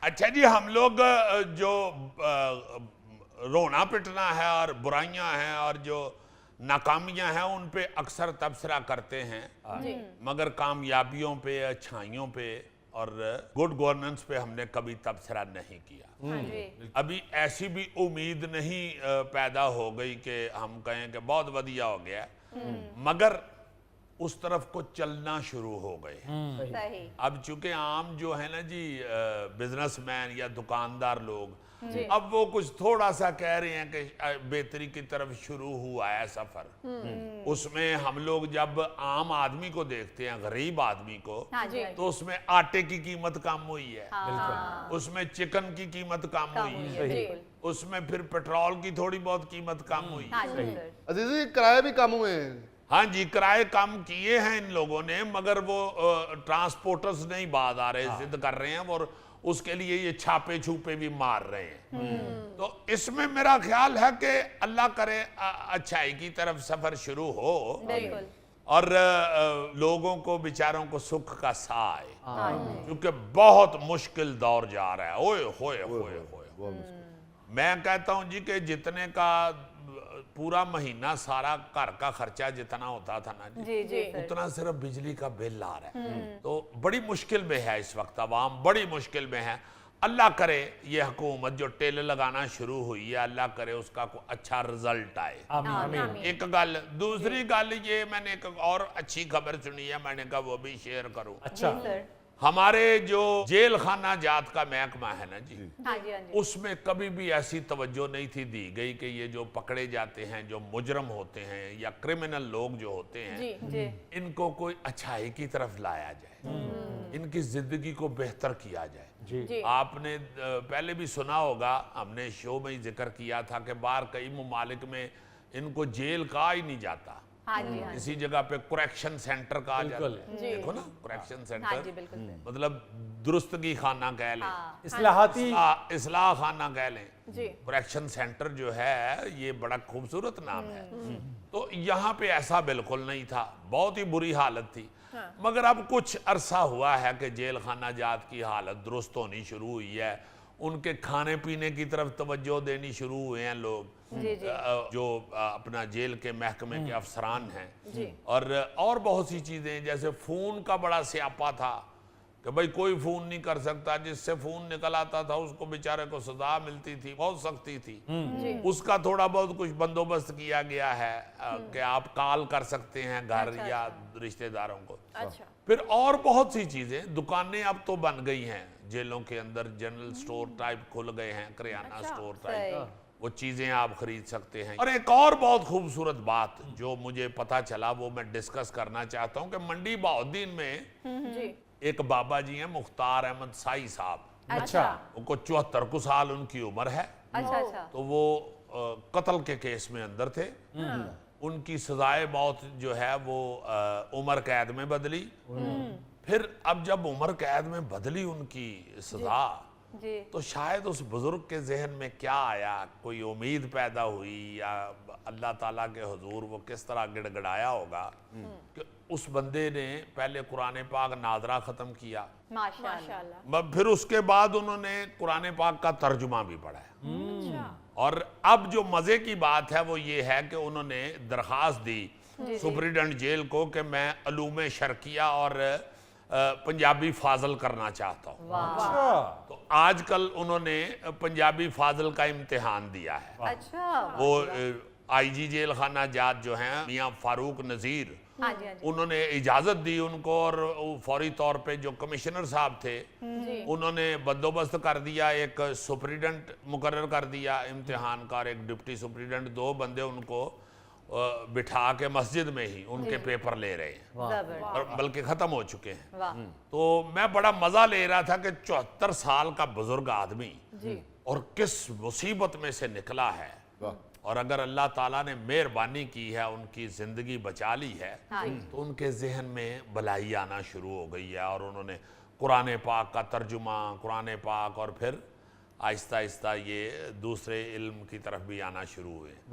اچھا جی، ہم لوگ جو رونا پٹنا ہے اور برائیاں ہیں اور جو ناکامیاں ہیں ان پہ اکثر تبصرہ کرتے ہیں، مگر کامیابیوں پہ، اچھائیوں پہ اور گڈ گورننس پہ ہم نے کبھی تبصرہ نہیں کیا۔ ابھی ایسی بھی امید نہیں پیدا ہو گئی کہ ہم کہیں کہ بہت ودیا ہو گیا، مگر اس طرف کو چلنا شروع ہو گئے۔ اب چونکہ عام جو ہے نا جی بزنس مین یا دکاندار لوگ، اب وہ کچھ تھوڑا سا کہہ رہے ہیں کہ بہتری کی طرف شروع ہوا ہے سفر۔ اس میں ہم لوگ جب عام آدمی کو دیکھتے ہیں، غریب آدمی کو، تو اس میں آٹے کی قیمت کم ہوئی ہے، اس میں چکن کی قیمت کم ہوئی ہے، اس میں پھر پیٹرول کی تھوڑی بہت قیمت کم ہوئی ہے۔ عزیزی کرائے بھی کم ہوئے ہیں۔ ہاں جی، کرائے کم کیے ہیں ان لوگوں نے، مگر وہ ٹرانسپورٹرز نہیں باز آ رہے، ضد کر رہے ہیں، اور اس کے لیے یہ چھاپے چھوپے بھی مار رہے ہیں۔ تو اس میں میرا خیال ہے کہ اللہ کرے اچھائی کی طرف سفر شروع ہو اور لوگوں کو بیچاروں کو سکھ کا سا آئے، کیونکہ بہت مشکل دور جا رہا ہے۔ اوئے ہوئے ہوئے ہوئے، میں کہتا ہوں جی کہ جتنے کا پورا مہینہ سارا گھر کا خرچہ جتنا ہوتا تھا نا جی، اتنا صرف بجلی کا بل آ رہا ہے۔ تو بڑی مشکل میں ہے اس وقت، عوام بڑی مشکل میں ہے۔ اللہ کرے یہ حکومت جو ٹیل لگانا شروع ہوئی ہے، اللہ کرے اس کا کوئی اچھا رزلٹ آئے۔ ایک گل، دوسری گل یہ میں نے ایک اور اچھی خبر سنی ہے، میں نے کہا وہ بھی شیئر کروں۔ ہمارے جو جیل خانہ جات کا محکمہ ہے نا جی، اس میں کبھی بھی ایسی توجہ نہیں تھی دی گئی کہ یہ جو پکڑے جاتے ہیں، جو مجرم ہوتے ہیں یا کرمنل لوگ جو ہوتے ہیں، ان کو کوئی اچھائی کی طرف لایا جائے، ان کی زندگی کو بہتر کیا جائے۔ آپ نے پہلے بھی سنا ہوگا، ہم نے شو میں ہی ذکر کیا تھا کہ باہر کئی ممالک میں ان کو جیل کہا ہی نہیں جاتا، اسی جگہ پہ کریکشن سینٹر کہا جاتا ہے۔ دیکھو نا، کریکشن سینٹر مطلب درستگی خانہ کہہ لیں، اصلاح خانہ کہہ لیں۔ کریکشن سینٹر جو ہے یہ بڑا خوبصورت نام ہے۔ تو یہاں پہ ایسا بالکل نہیں تھا، بہت ہی بری حالت تھی، مگر اب کچھ عرصہ ہوا ہے کہ جیل خانہ جات کی حالت درست ہونی شروع ہوئی ہے، ان کے کھانے پینے کی طرف توجہ دینی شروع ہوئے ہیں لوگ، جو اپنا جیل کے محکمے کے افسران ہیں، اور بہت سی چیزیں، جیسے فون کا بڑا سیاپا تھا کہ بھئی کوئی فون نہیں کر سکتا، جس سے فون نکل آتا تھا اس کو بیچارے کو سزا ملتی تھی، بہت سختی تھی۔ اس کا تھوڑا بہت کچھ بندوبست کیا گیا ہے کہ آپ کال کر سکتے ہیں گھر یا رشتہ داروں کو۔ پھر اور بہت سی چیزیں، دکانیں اب تو بن گئی ہیں جیلوں کے اندر، جنرل سٹور ٹائپ کھل گئے ہیں، کریانہ سٹور ٹائپ، وہ چیزیں آپ خرید سکتے ہیں۔ اور ایک اور بہت خوبصورت بات جو مجھے پتا چلا، وہ میں ڈسکس کرنا چاہتا ہوں کہ منڈی بہاؤالدین میں ایک بابا جی ہیں، مختار احمد سائی صاحب، ان کو 74 سال ان کی عمر ہے، تو وہ قتل کے کیس میں اندر تھے، ان کی سزائے موت جو ہے وہ عمر قید میں بدلی۔ پھر اب جب عمر قید میں بدلی ان کی سزا، تو شاید اس بزرگ کے ذہن میں کیا آیا، کوئی امید پیدا ہوئی، یا اللہ تعالیٰ کے حضور وہ کس طرح گڑ گڑایا ہوگا کہ اس بندے نے پہلے قرآن پاک ناظرہ ختم کیا، پھر اس کے بعد انہوں نے قرآن پاک کا ترجمہ بھی پڑھا ہے، اور اب جو مزے کی بات ہے وہ یہ ہے کہ انہوں نے درخواست دی سپریڈنٹ جیل کو کہ میں علوم شرقیہ اور پنجابی فاضل کرنا چاہتا ہوں۔ تو آج کل انہوں نے پنجابی فاضل کا امتحان دیا ہے۔ وہ آئی جی جیل خانہ جات جو ہیں میاں فاروق نذیر، انہوں نے اجازت دی ان کو، اور فوری طور پہ جو کمشنر صاحب تھے انہوں نے بندوبست کر دیا، ایک سپریڈنٹ مقرر کر دیا امتحان کا اور ایک ڈپٹی سپریڈنٹ، 2 بندے ان کو بٹھا کے مسجد میں ہی ان کے پیپر لے رہے ہیں، اور بلکہ ختم ہو چکے ہیں۔ تو میں بڑا مزہ لے رہا تھا کہ 74 سال کا بزرگ آدمی اور کس مصیبت میں سے نکلا ہے، اور اگر اللہ تعالیٰ نے مہربانی کی ہے، ان کی زندگی بچا لی ہے، تو ان کے ذہن میں بھلائی آنا شروع ہو گئی ہے، اور انہوں نے قرآن پاک کا ترجمہ، قرآن پاک، اور پھر آہستہ آہستہ یہ دوسرے علم کی طرف بھی آنا شروع ہوئے۔